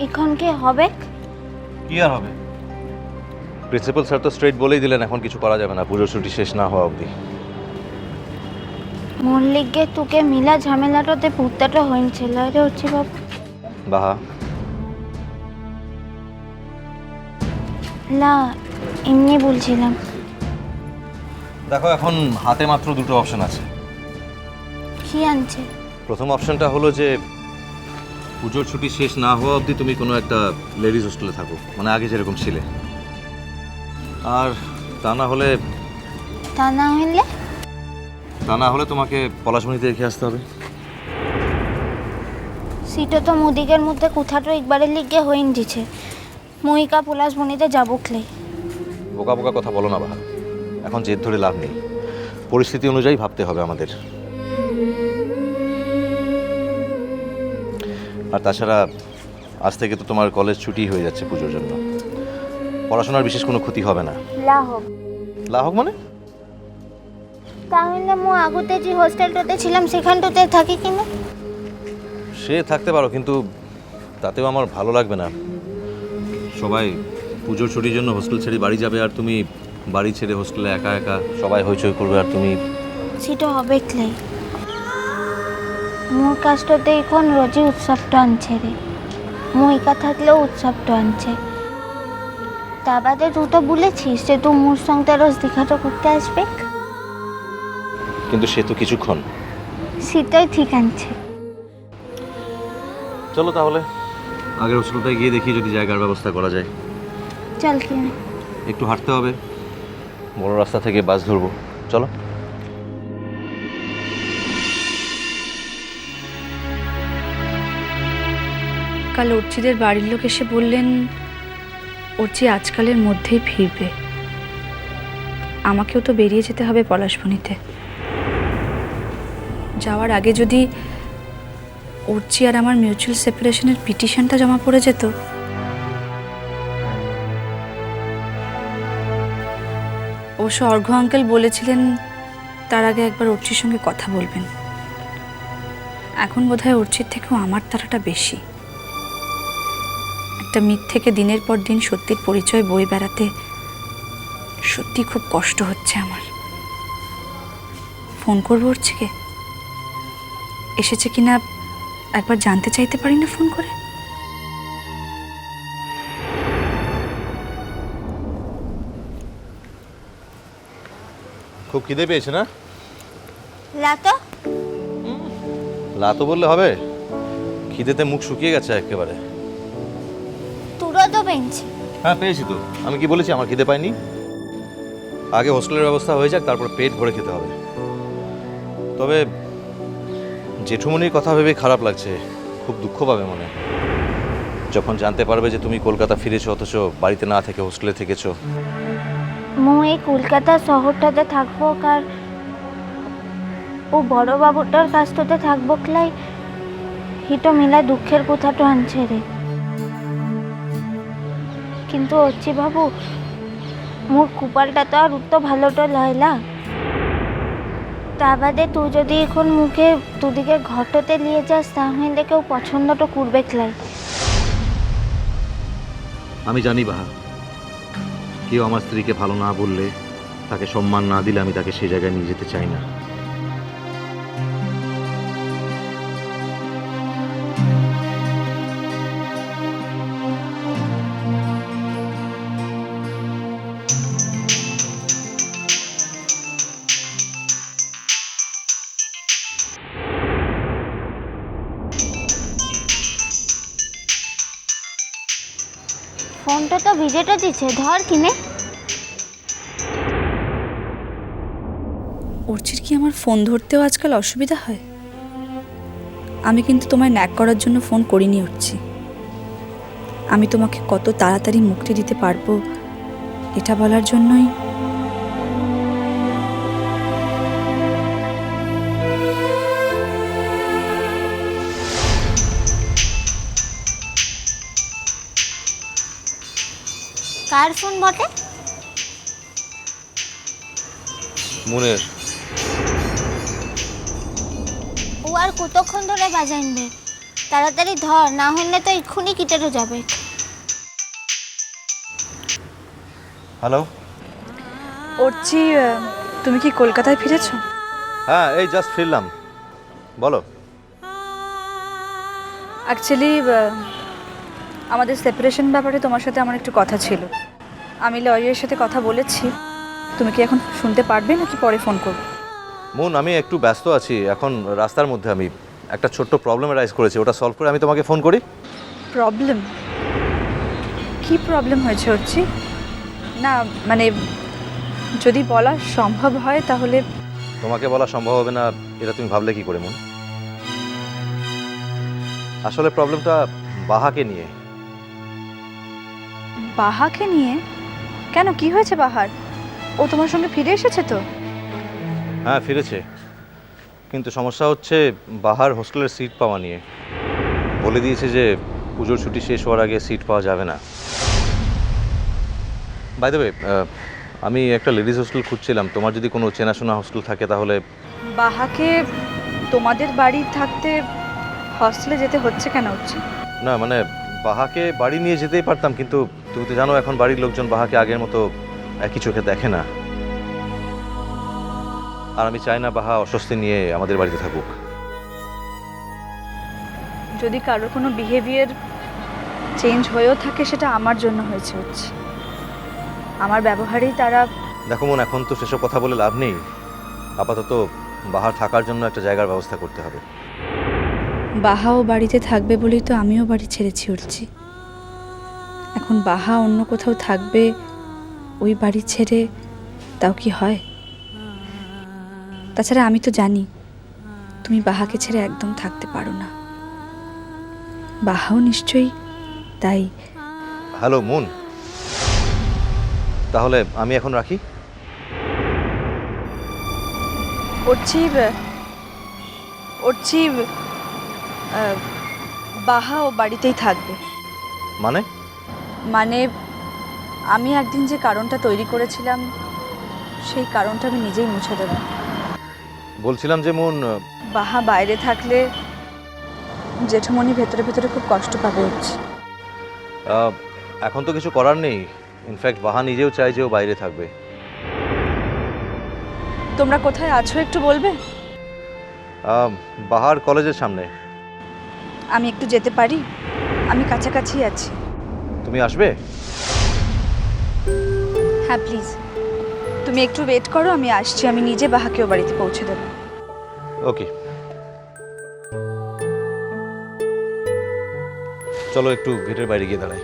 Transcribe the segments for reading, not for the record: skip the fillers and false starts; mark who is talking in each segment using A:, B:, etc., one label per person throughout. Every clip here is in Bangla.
A: এখন কি হবে?
B: কি আর হবে? প্রিন্সিপাল স্যার তো স্ট্রেট বলেই দিলেন এখন কিছু করা যাবে না পুজোর ছুটি শেষ না হওয়া অবধি।
A: মল্লিককে তোকে মিলা ঝামেলাটাতে পুত্তাটা হয়েছিল রে হচ্ছে বাবু।
B: বাহা,
A: না এমনি বলছিলাম।
B: দেখো এখন হাতে মাত্র দুটো অপশন আছে।
A: কি আনছে?
B: প্রথম অপশনটা হলো যে পুজোর ছুটি শেষ না হওয়া অবধি তুমি কোনো একটা লেডিস হোস্টেলে থাকো, মানে আগে যেরকম ছিলে। আর তা না হলে
A: তা না হইলে
B: তোমাকে পলাশমণিতে রেখে আসতে হবে।
A: সিটা তো মুদিকের মধ্যে কোথাটো একবারের লিগে হইন দিছে। মহিকা পলাশ বনিতে যাবো ক্লে।
B: বোকা বোকা কথা বলো না বাহা, এখন জেদ ধরে লাভ নেই, পরিস্থিতি অনুযায়ী ভাবতে হবে আমাদের। আর তাছাড়া আজ থেকে তো তোমার কলেজ ছুটি হয়ে যাচ্ছে পুজোর জন্য, পড়াশোনার বিশেষ কোনো ক্ষতি হবে না।
A: লাহক
B: লাহক মানে?
A: তাহলে মো আগতে যে হোস্টেলটাতে ছিলাম সেখানটাতে থাকি কিনা?
B: সে থাকতে পারো, কিন্তু তাতেও আমার ভালো লাগবে না। সবাই পুজোর ছুটির জন্য হোস্টেল ছেড়ে বাড়ি যাবে আর তুমি বাড়ি ছেড়ে হোস্টেলে একা একা, সবাই হইচই করবে আর তুমি।
A: সেটা হবে ক্লে। মোর কাজটাতে এখন রোজই উৎসবটা আনছে রে। মহিকা থাকলেও উৎসবটা আনছে। তা বাদে তুই তো বলেছিস যে তুই মোর সঙ্গে রোজ দীঘাটা করতে আসবে।
B: কিন্তু সে তো কিছুক্ষণ।
A: সেটাই ঠিক আনছে।
B: চলো তাহলে আগের হোস্টেলটায় গিয়ে দেখি যদি জায়গার ব্যবস্থা করা যায়।
A: চল কিনা।
B: একটু হাঁটতে হবে, বড় রাস্তা থেকে বাস ধরবো। চলো।
C: কাল অর্চিদের বাড়ির লোক এসে বললেন অর্চি আজকালের মধ্যেই ফিরবে। আমাকেও তো বেরিয়ে যেতে হবে পলাশবনিতে। যাওয়ার আগে যদি অর্চি আর আমার মিউচুয়াল সেপারেশনের পিটিশনটা জমা পড়ে যেত। অবশ্য অর্ঘ্য আঙ্কেল বলেছিলেন তার আগে একবার অর্চির সঙ্গে কথা বলবেন। এখন বোধহয় অর্চির থেকেও আমার তাড়াটা বেশি। একটা মিথ থেকে দিনের পর দিন সত্যির পরিচয় বয়ে বেড়াতে সত্যি খুব কষ্ট হচ্ছে আমার। ফোন করবো অর্চিকে, এসেছে কিনা একবার জানতে চাইতে পারি না ফোন করে?
B: খুব খিদে পেয়েছে না?
A: লাতো
B: লাতো বললে হবে? খিদেতে মুখ শুকিয়ে গেছে একেবারে।
A: তোরা তো পেয়েছি।
B: হ্যাঁ পেয়েছি তো, আমি কি বলেছি আমার খিদে পাইনি? আগে হোস্টেলের ব্যবস্থা হয়ে যাক, তারপর পেট ভরে খেতে হবে। তবে জেঠুমনির কথা ভেবে খারাপ লাগছে, খুব দুঃখ পাবে মনে যখন জানতে পারবে যে তুমি কলকাতা ফিরেছো অথচ বাড়িতে না থেকে হোস্টেলে থেকেছো।
A: মো এই কলকাতা শহরটাতে থাকবো আর ও বড় বাবুটার কাছটাতে থাকবো ক্লাই হিটো মিলা দুঃখের কথাটা আনছে রে। কিন্তু হচ্ছে বাবু মোর কুপালটা তো আর উত্তো ভালোটা লয়লা। তা বাদে তুই যদি এখন মুখে দুদিকে ঘটতে নিয়ে যাস তাহলে কেউ পছন্দটা করবে ক্লাই।
B: আমি জানি বাহা, কেউ আমার স্ত্রীকে ভালো না বললে, তাকে সম্মান না দিলে আমি তাকে সেই জায়গায় নিয়ে যেতে চাই না।
A: ফোনটা তো ভিজেটা দিচ্ছে, ধর কিনে।
C: অর্চির কি আমার ফোন ধরতেও আজকাল অসুবিধা হয়? আমি কিন্তু তোমায় ন্যাক করার জন্য ফোন করিনি অর্চি। আমি তোমাকে কত তাড়াতাড়ি মুক্তি দিতে পারবো এটা বলার জন্যই।
A: কার ফোন বটে?
B: মুনের।
A: ও আর কতক্ষণ ধরে বাজাইনবে? তাড়াতাড়ি ধর, না হলে তো এক্ষুনি কেটে যাবে।
B: হ্যালো।
C: অর্চি, তুমি কি কলকাতায় ফিরেছো?
B: হ্যাঁ, এই জাস্ট ফিরলাম। বলো।
C: অ্যাকচুয়ালি আমাদের সেপারেশন ব্যাপারে তোমার সাথে আমার একটু কথা ছিল। আমি লয়ারের সাথে কথা বলেছি। তুমি কি এখন শুনতে পারবে নাকি পরে ফোন করবো?
B: মুন, আমি একটু ব্যস্ত আছি এখন, রাস্তার মধ্যে। আমি একটা ছোট্ট প্রবলেম রাইজ করেছি, ওটা সলভ করে আমি তোমাকে ফোন করি।
C: প্রবলেম? কি প্রবলেম হয়েছে অর্চি? না মানে যদি বলা সম্ভব হয় তাহলে।
B: তোমাকে বলা সম্ভব হবে না এটা তুমি ভাবলে কি করে মুন? আসলে প্রবলেমটা বাহাকে নিয়ে।
C: বাহাকে নিয়ে? কেন, কি হয়েছে বাহার? ও তোমার সঙ্গে ফিরে এসেছে তো?
B: হ্যাঁ, ফিরেছে, কিন্তু সমস্যা হচ্ছে বাহার হোস্টেলের সিট পাওয়া নিয়ে। বলে দিয়েছে যে পুজোর ছুটি শেষ হওয়ার আগে সিট পাওয়া যাবে না। বাই দ্য ওয়ে, আমি একটা লেডিস হোস্টেল খুঁজছিলাম, তোমার যদি কোনো চেনাশোনা হোস্টেল থাকে তাহলে।
C: বাহাকে তোমাদের বাড়ি থাকতে হস্টেলে যেতে হচ্ছে কেন হচ্ছে?
B: না মানে বাহাকে বাড়ি নিয়ে যেতেই পারতাম, কিন্তু তুমি তো জানো এখন বাড়ির লোকজন বাহাকে আগের মতো একই চোখে দেখে না। আর আমি চাই না বাহা অস্বস্তি নিয়ে আমাদের বাড়িতে থাকুক।
C: যদি কারোর কোনো বিহেভিয়ার চেঞ্জ হয়েও থাকে সেটা আমার জন্য হয়েছে হচ্ছে। আমার ব্যবহারেই তারা।
B: দেখো মন, এখন তো সেসব কথা বলে লাভ নেই। আপাতত বাহার থাকার জন্য একটা জায়গার ব্যবস্থা করতে হবে।
C: বাহাও বাড়িতে থাকবে বলেই তো আমিও বাড়ি ছেড়েছি উঠছি। এখন বাহা অন্য কোথাও থাকবে ওই বাড়ি ছেড়ে, তাও কি হয়? তাছাড়া আমি তো জানি তুমি বাহাকে ছেড়ে একদম থাকতে পারো না। বাহাও নিশ্চয়ই তাই।
B: হ্যালো মুন, তাহলে আমি এখন রাখি।
C: ওরচি বাহা ও বাড়িতেই থাকবে।
B: মানে?
C: মানে আমি একদিন যে কারণটা তৈরি করেছিলাম সেই কারণটা আমি নিজেই মুছে দেব।
B: বলছিলাম যে মুন,
C: বাহা বাইরে থাকলে জেঠুমনি ভেতরে ভেতরে খুব কষ্ট পাবে হচ্ছে।
B: এখন তো কিছু করার নেই। ইনফ্যাক্ট বাহা নিজেও চায় যে ও বাইরে থাকবে।
C: তোমরা কোথায় আছো একটু বলবে?
B: বাহার কলেজের সামনে।
C: আমি একটু যেতে পারি? আমি কাছাকাছি আছি।
B: তুমি আসবে?
C: হ্যাঁ প্লিজ, তুমি একটু ওয়েট করো, আমি আসছি। আমি নিজে বাহাকেও বাড়িতে পৌঁছে দেবো।
B: ওকে, চলো একটু গেটের বাইরে গিয়ে দাঁড়াই।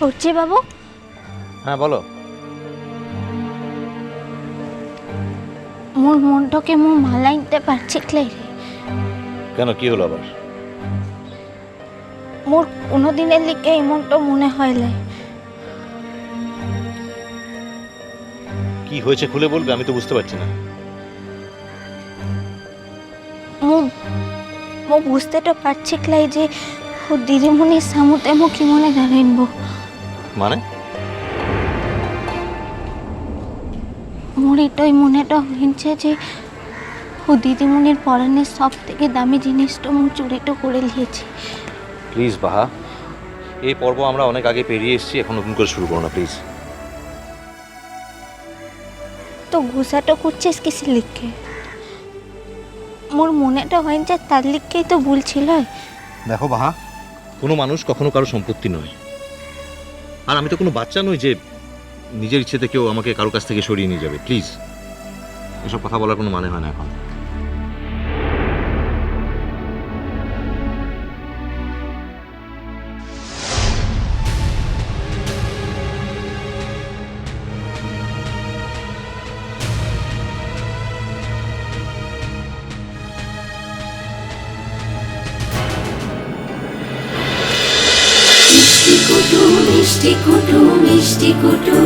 A: হচ্ছে বাবু।
B: হ্যাঁ বলো।
A: মোর মনটাকে মো মালাইতে পারছি রে।
B: কেন, কি হলো আবার?
A: মোর কোনোদিনের লিখে এই মনটা মনে হয় লাই।
B: কি হয়েছে খুলে বলবে? আমি তো বুঝতে পারছি না।
A: মো বুঝতে তো পারছি লাই যে ও দিদিমণির সামুতে মো কি মনে দাঁড়াইনব।
B: মানে?
A: মোর এটাই মনেটা হয়েছে যে ও দিদিমণির পরনের সব থেকে দামি জিনিসটা মো চুরিটা করে নিয়েছি।
B: প্লিজ বাহা, এই পর্ব আমরা অনেক আগে পেরিয়ে এসেছি, এখন নতুন করে শুরু করো না প্লিজ।
A: তো গুসাটা করছিস কিসে লিখে? মোর মনেটা হয়েছে তার লিখেই তো ভুল ছিল।
B: দেখো বাহা, কোনো মানুষ কখনো কারো সম্পত্তি নয়। আর আমি তো কোনো বাচ্চা নই যে নিজের ইচ্ছেতে কেউ আমাকে কারো কাছ থেকে সরিয়ে নিয়ে যাবে। প্লিজ, এসব কথা বলার কোনো মানে হয় না এখন।
D: মিষ্টি কুটু মিষ্টি কুটু মিষ্টি কুটু